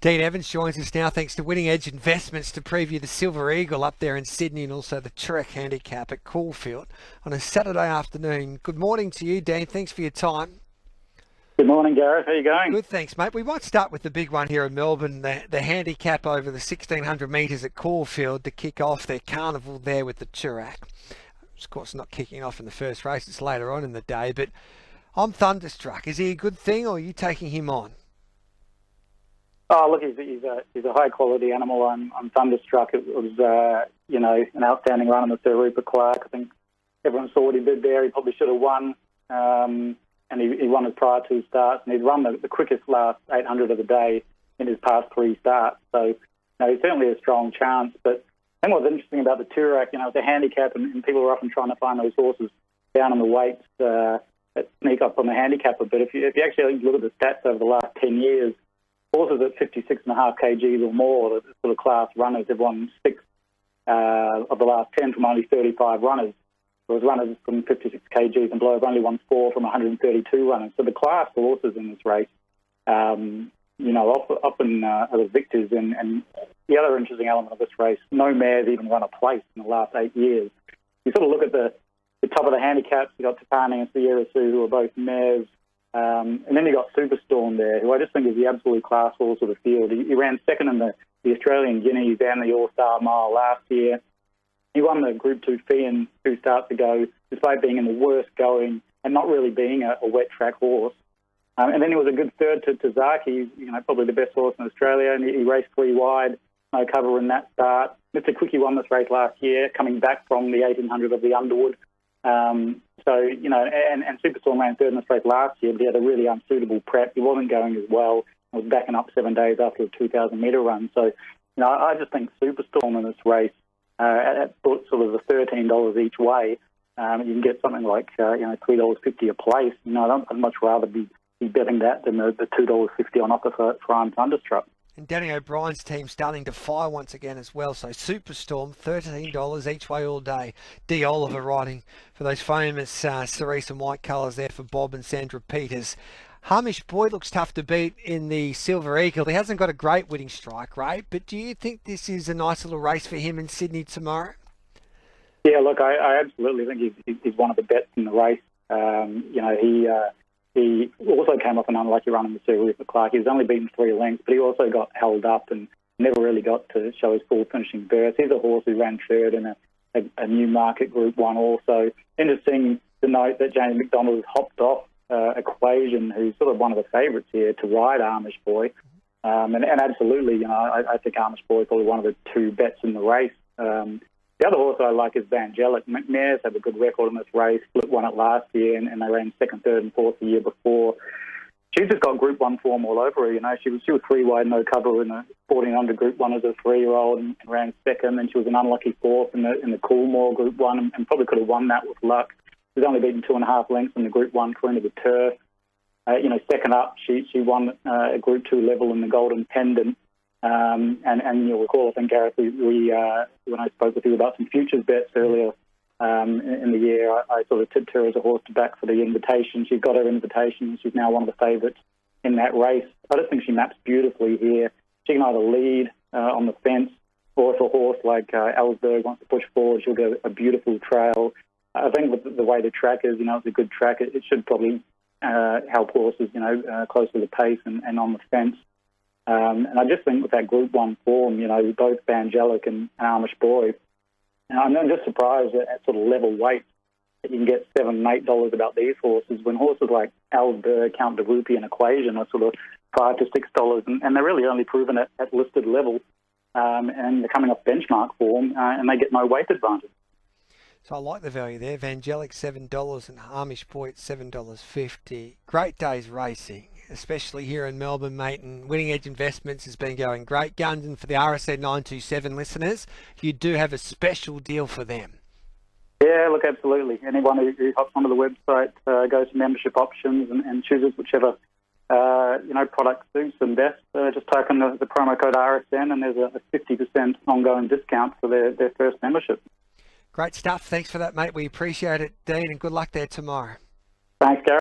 Dean Evans joins us now thanks to Winning Edge Investments to preview the Silver Eagle up there in Sydney and also the Toorak Handicap at Caulfield on a Saturday afternoon. Good morning to you, Dean. Thanks for your time. Good morning, Gareth. How are you going? Good, thanks, mate. We might start with the big one here in Melbourne, the handicap over the 1,600 metres at Caulfield to kick off their carnival there with the Toorak. Of course, not kicking off in the first race. It's later on in the day, but I'm thunderstruck. Is he a good thing, or are you taking him on? Oh, look, he's a high-quality animal. I'm thunderstruck. It was, an outstanding run in the Sir Rupert Clark. I think everyone saw what he did there. He probably should have won. And he won his prior two starts, and he'd run the quickest last 800 of the day in his past three starts. So, he's certainly a strong chance. But I think what's interesting about the Toorak, it's a handicap, and people are often trying to find those horses down in the weights that sneak up on the handicap a bit. If you actually look at the stats over the last 10 years, horses at 56.5 kgs or more, the sort of class runners, have won 6 of the last 10 from only 35 runners. Whereas runners from 56 kgs and below have only won 4 from 132 runners. So the class horses in this race, often are the victors. And the other interesting element of this race, no mare's even run a place in the last 8 years. You sort of look at the top of the handicaps. You got Tapani and Sierra Sue, who are both mares. And then you got Superstorm there, who I just think is the absolute class horse of the field. He ran second in the Australian Guineas and the All-Star Mile last year. He won the Group 2 Fian 2 starts ago, despite being in the worst going and not really being a wet track horse. And then he was a good third to Zaki, probably the best horse in Australia, and he raced 3 wide, no cover in that start. Mr. Quickie won this race last year, coming back from the 1800 of the Underwood. And Superstorm ran third in this race last year, but he had a really unsuitable prep. He wasn't going as well. He was backing up 7 days after a 2,000-metre run. So, I just think Superstorm in this race, at sort of the $13 each way, you can get something like $3.50 a place. I'd much rather be betting that than the $2.50 on offer for I'm thunderstruck. And Danny O'Brien's team starting to fire once again as well. So Superstorm, $13 each way all day. D. Oliver riding for those famous cerise and white colours there for Bob and Sandra Peters. Hamish Boyd looks tough to beat in the Silver Eagle. He hasn't got a great winning strike rate, but do you think this is a nice little race for him in Sydney tomorrow? Yeah, look, I absolutely think he's one of the bets in the race. He also came off an unlucky run in the Sir Rupert Clark. He was only beaten 3 lengths, but he also got held up and never really got to show his full finishing berth. He's a horse who ran third in a Newmarket Group 1 also. Interesting to note that Jamie McDonald has hopped off Equation, who's sort of one of the favourites here, to ride Amish Boy. And absolutely, I think Amish Boy is probably one of the 2 bets in the race. The other horse I like is Vangelic. Mares have a good record in this race. Split won it last year, and they ran 2nd, 3rd, and 4th the year before. She's just got Group 1 form all over her. She was 3 wide, no cover in the 1400 Group 1 as a 3-year-old, and ran 2nd. And she was an unlucky 4th in the Coolmore Group 1, and probably could have won that with luck. She's only beaten 2.5 lengths in the Group 1 Queen of the Turf. Second up, she won a Group 2 level in the Golden Pendant. And you'll recall, I think, Gareth, we when I spoke with you about some futures bets earlier in the year, I sort of tipped her as a horse to back for the Invitation. She's got her Invitation. She's now one of the favourites in that race. I just think she maps beautifully here. She can either lead on the fence, or if a horse like Ellsberg wants to push forward, she'll get a beautiful trail. I think with the way the track is, it's a good track. It should probably help horses, close to the pace and on the fence. And I just think with that Group 1 form, both Vangelic and Amish Boy, I'm just surprised at sort of level weight that you can get $7 and $8 about these horses, when horses like Ellsberg, Count de Rupee and Equation are sort of $5 to $6, and they're really only proven at listed level, and they're coming off benchmark form, and they get no weight advantage. So I like the value there. Vangelic $7 and Hamish Boy at $7.50. Great days racing, especially here in Melbourne, mate. And Winning Edge Investments has been going great guns. And for the RSN 927 listeners, you do have a special deal for them. Yeah, look, absolutely. Anyone who hops onto the website, goes to membership options and chooses whichever product suits them best, just type in the promo code RSN, and there's a 50% ongoing discount for their first membership. Great stuff. Thanks for that, mate. We appreciate it, Dean, and good luck there tomorrow. Thanks, Gareth.